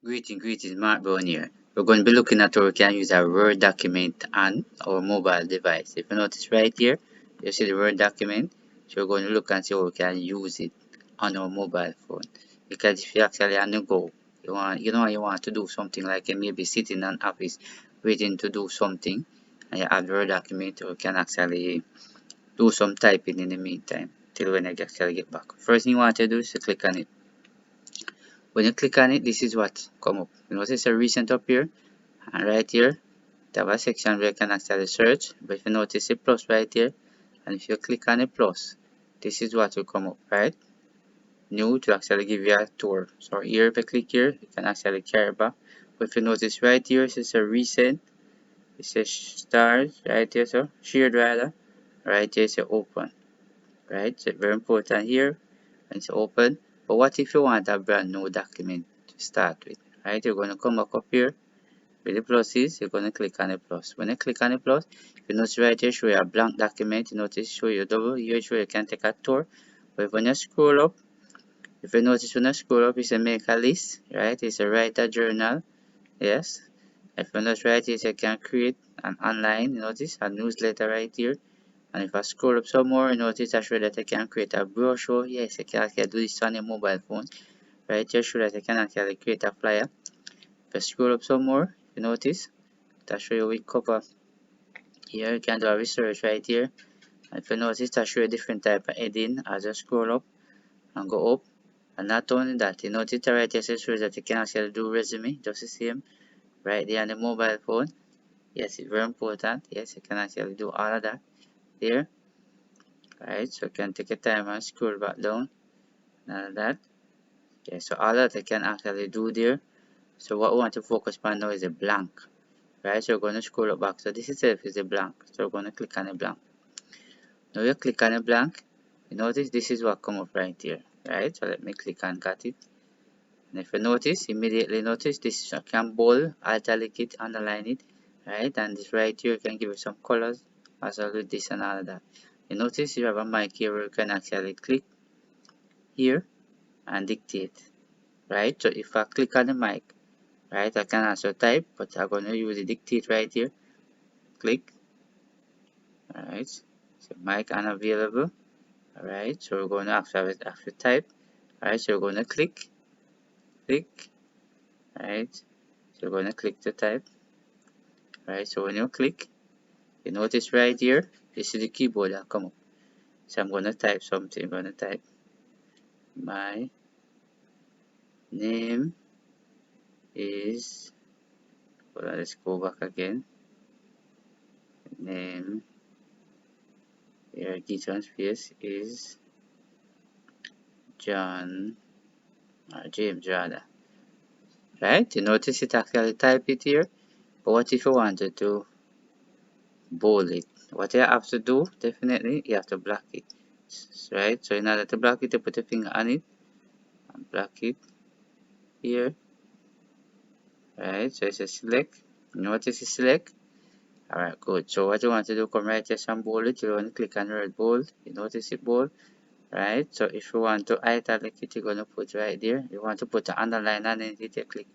Greetings, Mark Brown here. We're going to be looking at how we can use a Word document on our mobile device. If you notice right here, you see the Word document. So we're going to look and see how we can use it on our mobile phone. Because if you actually on the go, you want to do something like maybe sitting in an office waiting to do something, and you have the Word document, you can actually do some typing in the meantime till when I actually get back. First thing you want to do is to click on it. When you click on it, this is what come up. You notice a recent up here, and right here they have a section where you can actually search. But if you notice a plus right here, and if you click on a plus, this is what will come up, right? New to actually give you a tour. So here if you click here, you can actually carry back. But if you notice right here, it says a recent, it says stars right here, so shared rather, right here it says open, right? So very important here, and it's open. But what if you want a brand new document to start with, right? You're going to come back up here where the plus is, you're going to click on the plus. When you click on the plus, you notice right here show you a blank document. You notice show you double here, show you can take a tour. But when you scroll up, if you notice when you scroll up, it's a make a list, right? It's a write a journal, yes. If you notice right here, you can create an online, you notice a newsletter right here. And if I scroll up some more, you notice I show that I can create a brochure. Yes, I can actually do this on your mobile phone. Right here, show that I can actually create a flyer. If I scroll up some more, you notice that show you which cover. Here you can do a research right here. And if you notice that show you different type of heading as you scroll up and go up. And not only that, you notice that right here it shows that you can actually do resume, just the same, right there on the mobile phone. Yes, it's very important. Yes, you can actually do all of that there. Right, so you can take your time and scroll back down and all of that. Yeah, so all that I can actually do there. So what we want to focus on now is a blank. Right, so we're going to scroll up back. So this itself is a blank. So we're going to click on a blank. Now you click on a blank, you notice this is what come up right here. Right, so let me click and cut it. And if you notice, immediately notice this, I can bold, italic it, underline it. Right, and this right here you can give it some colors as well with this and all of that. You notice you have a mic here where you can actually click here and dictate. Right, so if I click on the mic, right, I can also type, but I'm going to use the dictate right here. Click. Alright, so mic unavailable. Alright, so we're going to after type. Alright, so we're going to click. Alright, so we're going to click to type. Alright, so when you click, you notice right here, this is the keyboard that come up. So I'm going to type something. I'm going to type my name is, hold on, let's go back again. Name here, Giton space is John or James rather. Right, you notice it actually type it here. But what if you wanted to bold it? What you have to do, definitely, you have to block it. Right, so in order to block it, you put a finger on it and block it here. Right, so it's a select. You notice it's select. Alright, good. So what you want to do, come right here and bold it. You want to click on the word bold. You notice it bold. Right, so if you want to italic it, you're going to put right there. You want to put an underline underneath it, you click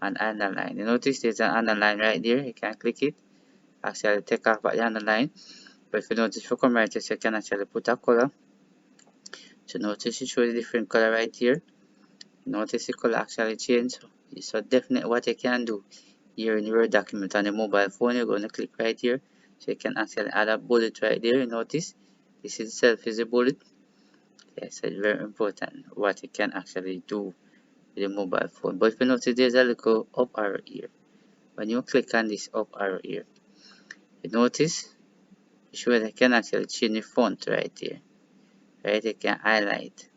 and underline. You notice there's an underline right there. You can click it. Actually take off the underline. But if you notice, if you come right here, so you can actually put a color. So notice it shows a different color right here. Notice the color actually change. So definitely what you can do here in your document on the mobile phone, you're going to click right here. So you can actually add a bullet right there. You notice this itself is a bullet. Yes, it's very important what you can actually do with the mobile phone. But if you notice, there's a little up arrow here. When you click on this up arrow here, you notice it shows I can actually change the font right here. Right, you can highlight.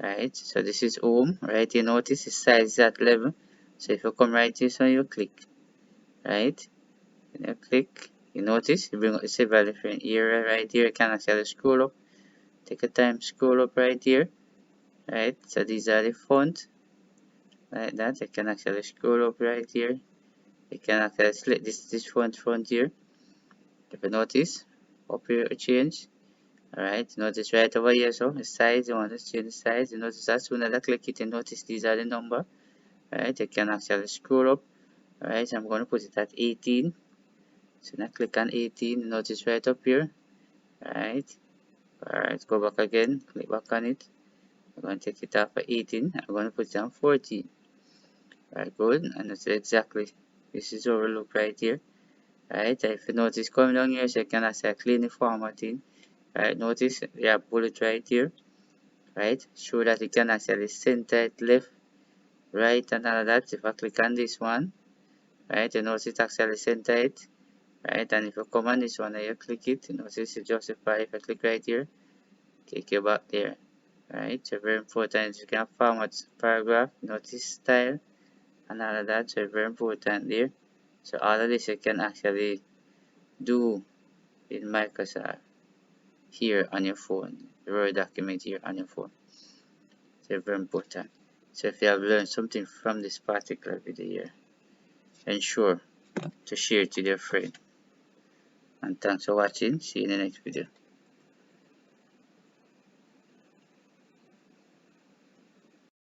Right, so this is home. Right, you notice the size is at 11. So if you come right here, so you click. Right, and you click. You notice you bring up several different area right here. You can actually scroll up. Take a time, scroll up right here. Right, so these are the font. Like that, you can actually scroll up right here. You can actually select this font here. If you notice, up here change. Alright, notice right over here, so the size, you want to change the size. You notice as soon as I click it, you notice these are the number. right? You can actually scroll up. Alright, I'm going to put it at 18. So now click on 18. Notice right up here. Alright, go back again. Click back on it. I'm going to take it off at 18. I'm going to put it on 14. Alright, good. And that's exactly, this is how it look right here. Alright, if you notice coming down here, so you can actually clean the formatting. Alright, notice we have bullet right here. Right, show that you can actually center it left, right, and all of that. If I click on this one, right, you notice it actually center it. Right, and if you come on this one and you click it, you notice it justify. If I click right here, take you back there. Right, so very important. You can format paragraph, notice style, and all of that. So very important there. So all of this you can actually do in Microsoft here on your phone, the Word document here on your phone. So very important. So if you have learned something from this particular video here, ensure to share it with your friend. And thanks for watching. See you in the next video.